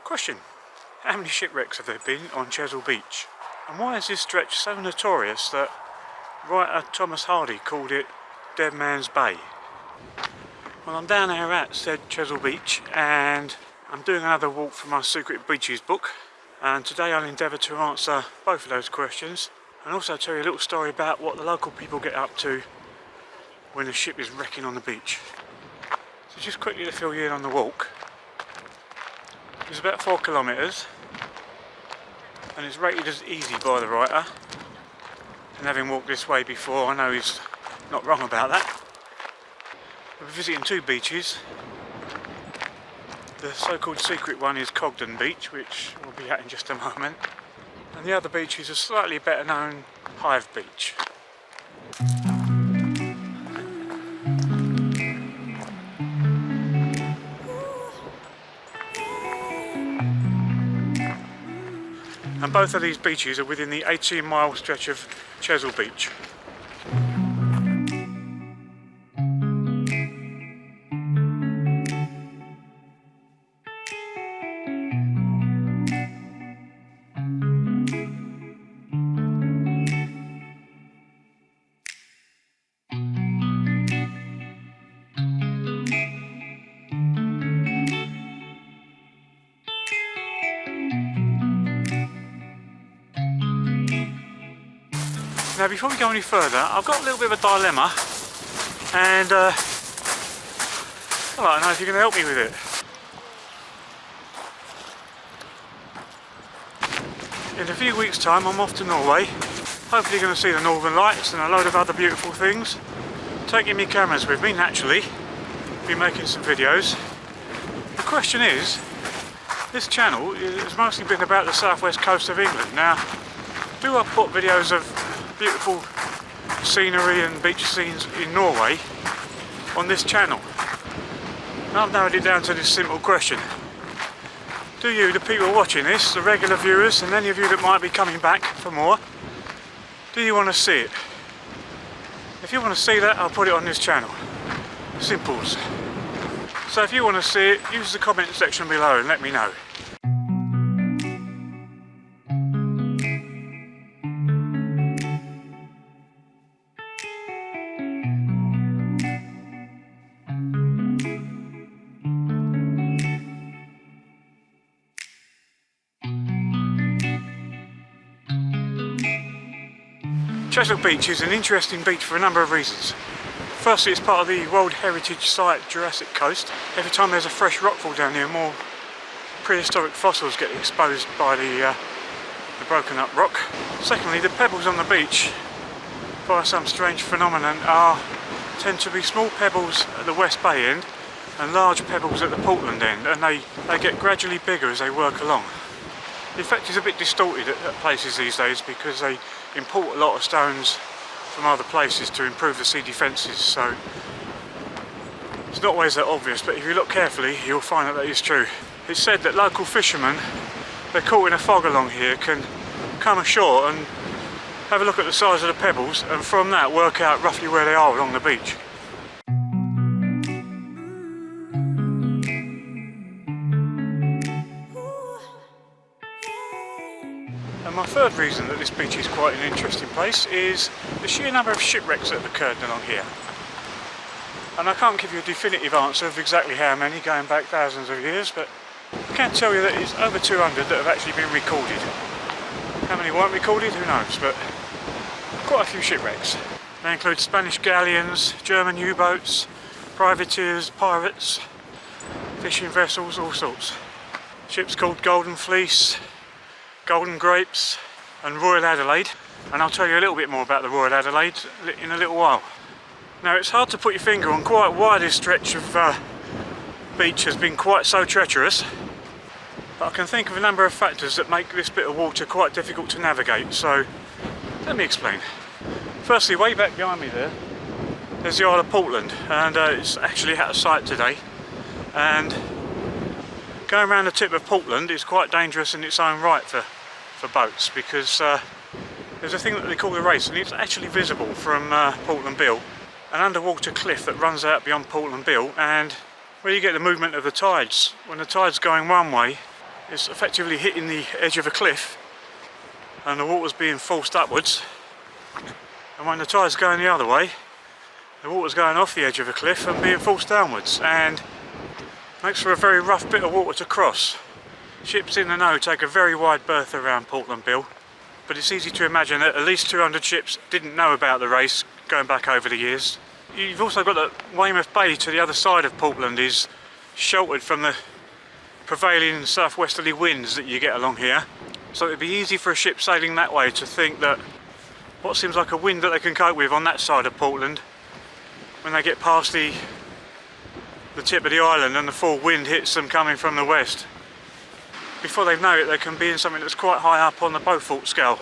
Question: how many shipwrecks have there been on Chesil Beach? And why is this stretch so notorious that writer Thomas Hardy called it Dead Man's Bay? Well, I'm down here at said Chesil Beach and I'm doing another walk for my Secret Beaches book, and today I'll endeavour to answer both of those questions and also tell you a little story about what the local people get up to when the ship is wrecking on the beach. So just quickly to fill you in on the walk. It's about 4 kilometres and it's rated as easy by the writer, and having walked this way before I know he's not wrong about that. We're visiting two beaches. The so-called secret one is Cogden Beach, which we'll be at in just a moment, and the other beach is a slightly better known Hive Beach. And both of these beaches are within the 18-mile stretch of Chesil Beach. Now, before we go any further, I've got a little bit of a dilemma, and I'd like to know if you can help me with it. In a few weeks' time, I'm off to Norway. Hopefully going to see the Northern Lights and a load of other beautiful things. Taking my cameras with me, naturally. Be making some videos. The question is, this channel has mostly been about the southwest coast of England. Now, do I put videos of beautiful scenery and beach scenes in Norway on this channel? And I've narrowed it down to this simple question: do you, the people watching this, the regular viewers, and any of you that might be coming back for more, do you want to see it? If you want to see that, I'll put it on this channel. Simples. So if you want to see it, use the comment section below and let me know. Chesil Beach is an interesting beach for a number of reasons. Firstly, it's part of the World Heritage Site Jurassic Coast. Every time there's a fresh rockfall down here, more prehistoric fossils get exposed by the broken up rock. Secondly, the pebbles on the beach, by some strange phenomenon, tend to be small pebbles at the West Bay end and large pebbles at the Portland end, and they get gradually bigger as they work along. The effect is a bit distorted at places these days because they import a lot of stones from other places to improve the sea defences, so it's not always that obvious, but if you look carefully you'll find that is true. It's said that local fishermen, they're caught in a fog along here, can come ashore and have a look at the size of the pebbles and from that work out roughly where they are along the beach. And my third reason that this beach is quite an interesting place is the sheer number of shipwrecks that have occurred along here. And I can't give you a definitive answer of exactly how many, going back thousands of years, but I can tell you that it's over 200 that have actually been recorded. How many weren't recorded, who knows, but quite a few shipwrecks. They include Spanish galleons, German U-boats, privateers, pirates, fishing vessels, all sorts. Ships called Golden Fleece, Golden Grapes and Royal Adelaide, and I'll tell you a little bit more about the Royal Adelaide in a little while. Now, it's hard to put your finger on quite why this stretch of beach has been quite so treacherous, but I can think of a number of factors that make this bit of water quite difficult to navigate, so let me explain. Firstly, way back behind me there's the Isle of Portland, and it's actually out of sight today, and going around the tip of Portland is quite dangerous in its own right for boats, because there's a thing that they call the race, and it's actually visible from Portland Bill, an underwater cliff that runs out beyond Portland Bill, and where you get the movement of the tides. When the tide's going one way, is effectively hitting the edge of a cliff and the water's being forced upwards, and when the tide's going the other way, the water's going off the edge of a cliff and being forced downwards, and makes for a very rough bit of water to cross. Ships in the know take a very wide berth around Portland Bill, but it's easy to imagine that at least 200 ships didn't know about the race going back over the years. You've also got that Weymouth Bay to the other side of Portland is sheltered from the prevailing southwesterly winds that you get along here, so it'd be easy for a ship sailing that way to think that what seems like a wind that they can cope with on that side of Portland, when they get past the tip of the island and the full wind hits them coming from the west, before they know it they can be in something that's quite high up on the Beaufort scale.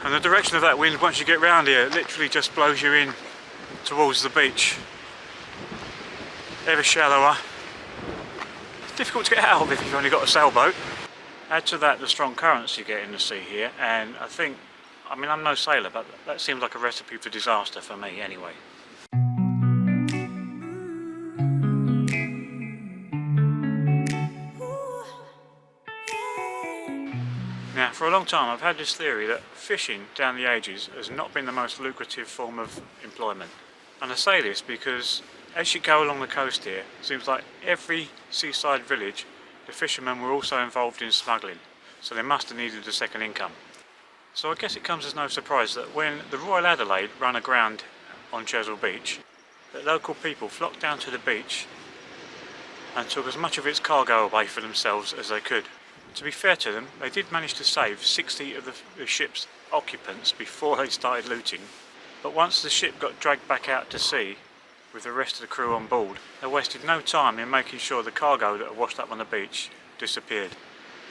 And the direction of that wind, once you get round here, it literally just blows you in towards the beach. Ever shallower. It's difficult to get out of if you've only got a sailboat. Add to that the strong currents you get in the sea here, and I mean I'm no sailor, but that seems like a recipe for disaster for me anyway. Now, for a long time I've had this theory that fishing down the ages has not been the most lucrative form of employment. And I say this because as you go along the coast here, it seems like every seaside village, the fishermen were also involved in smuggling, so they must have needed a second income. So I guess it comes as no surprise that when the Royal Adelaide ran aground on Chesil Beach, that local people flocked down to the beach and took as much of its cargo away for themselves as they could. To be fair to them, they did manage to save 60 of the ship's occupants before they started looting, but once the ship got dragged back out to sea with the rest of the crew on board, they wasted no time in making sure the cargo that had washed up on the beach disappeared.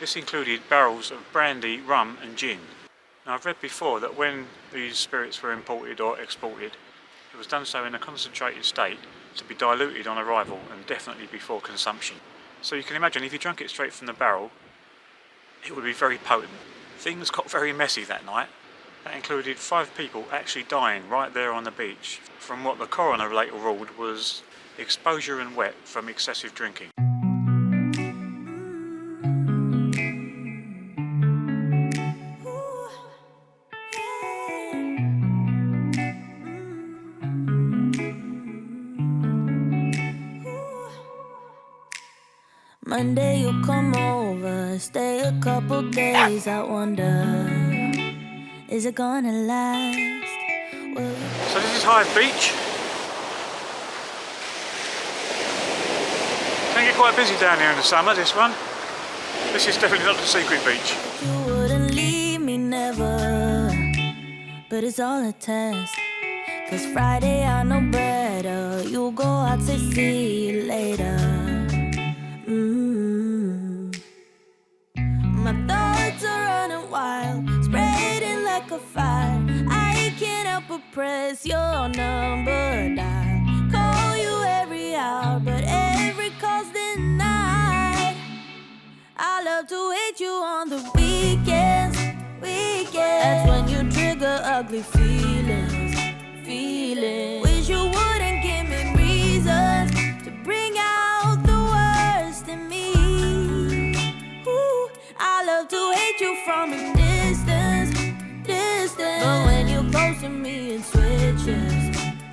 This included barrels of brandy, rum and gin. Now, I've read before that when these spirits were imported or exported, it was done so in a concentrated state to be diluted on arrival and definitely before consumption. So you can imagine if you drank it straight from the barrel, it would be very potent. Things got very messy that night. That included 5 people actually dying right there on the beach from what the coroner later ruled was exposure and wet from excessive drinking. Monday you'll come over, stay a couple days. I wonder, is it gonna last? So this is Hyde Beach. Can get quite busy down here in the summer, this one. This is definitely not the secret beach. You wouldn't leave me never, but it's all a test. 'Cause Friday I know better. You'll go out, say see you later. My thoughts are running wild, spreading like a fire. I can't help but press your number dial. Call you every hour, but every call's denied. I love to hate you on the weekends. That's when you trigger ugly feelings. Wish you wouldn't give me reasons to bring out the worst in me. I love to hate you from a distance. But when you're close to me it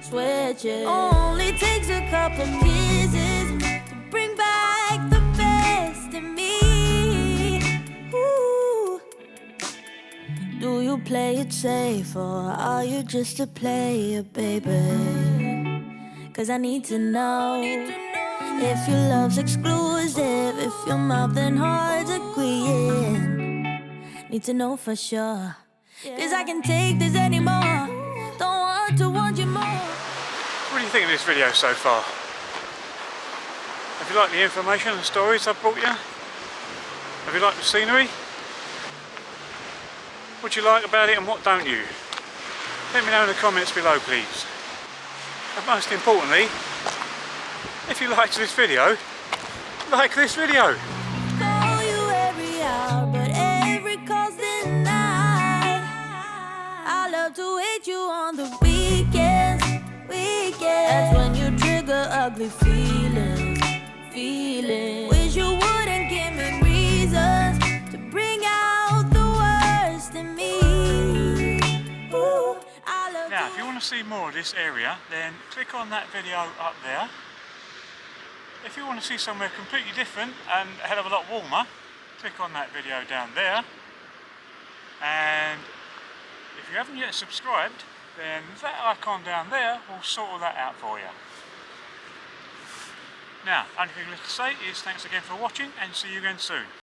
switches. Only takes a couple kisses to bring back the best in me. Ooh. Do you play it safe or are you just a player, baby? 'Cause I need to know if your love's exclusive, if your mouth and heart's agreeing. Need to know for sure, 'cause I can't take this anymore. Don't want you more. What do you think of this video so far? Have you liked the information and stories I've brought you? Have you liked the scenery? What do you like about it and what don't you? Let me know in the comments below, please. And most importantly, if you liked this video, like this video. Call you every hour, but every call's denied. I love to hate you on the weekends. That's when you trigger ugly feelings. Wish you wouldn't Now, if you want to see more of this area, then click on that video up there. If you want to see somewhere completely different and a hell of a lot warmer, click on that video down there. And if you haven't yet subscribed, then that icon down there will sort all that out for you. Now, only thing left to say is thanks again for watching and see you again soon.